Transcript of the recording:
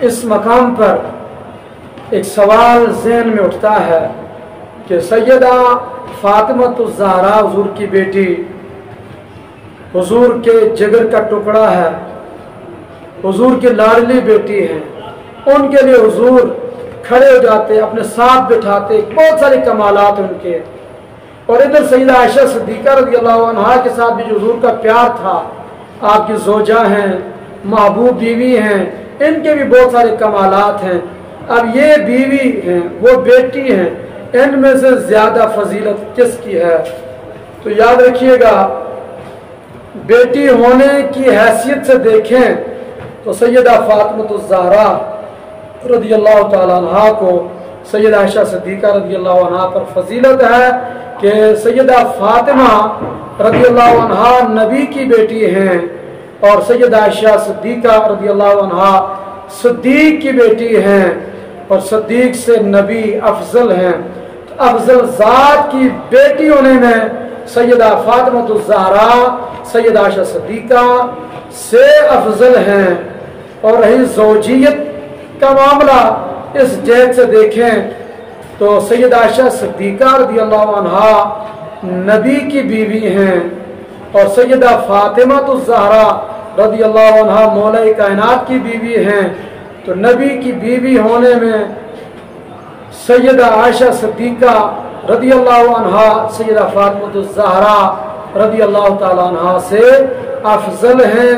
इस मकाम पर एक सवाल ज़हन में उठता है कि सैयदा फातिमतुज़ ज़हरा हुज़ूर की बेटी, हुज़ूर के जिगर का टुकड़ा है, हुज़ूर की लाडली बेटी हैं, उनके लिए हुज़ूर खड़े हो जाते, अपने साथ बिठाते, बहुत सारे कमालात उनके। और इधर सैयदा आयशा सिद्दीक़ा रज़ियल्लाहु अन्हा के साथ भी जो हुज़ूर का प्यार था, आपकी ज़ौजा हैं, महबूब बीवी हैं, इनके भी बहुत सारे कमालात हैं। अब ये बीवी हैं, वो बेटी हैं, इनमें से ज़्यादा फजीलत किसकी है? तो याद रखिएगा, बेटी होने की हैसियत से देखें तो सैयदा फातिमतुज़ ज़हरा रज़ियल्लाहु ताला अन्हा को सैयदा आयशा सिद्दीक़ा रज़ियल्लाहु अन्हा पर फजीलत है कि सैयदा फातिमा रज़ियल्लाहु अन्हा नबी की बेटी हैं और सैयदा आयशा सिद्दीक़ा रज़ियल्लाहु अन्हा सिद्दीक़ की बेटी हैं और सिद्दीक़ से नबी अफजल हैं। तो अफजल ज़ात की बेटी होने में सैयदा फातिमतुज़ ज़हरा सैयदा आयशा सिद्दीक़ा से अफजल हैं। और रही ज़ौजियत का मामला, इस जहत से देखें तो सैयदा आयशा सिद्दीक़ा रज़ियल्लाहु अन्हा नबी की बीवी हैं और सैयदा फातिमतुज़ ज़हरा रज़ियल्लाहु अन्हा मौला कायनात की बीवी हैं। तो नबी की बीवी होने में सैयदा आयशा सिद्दीक़ा रज़ियल्लाहु अन्हा सैयदा फातिमतुज़ ज़हरा रज़ियल्लाहु ताला अन्हा से अफजल हैं।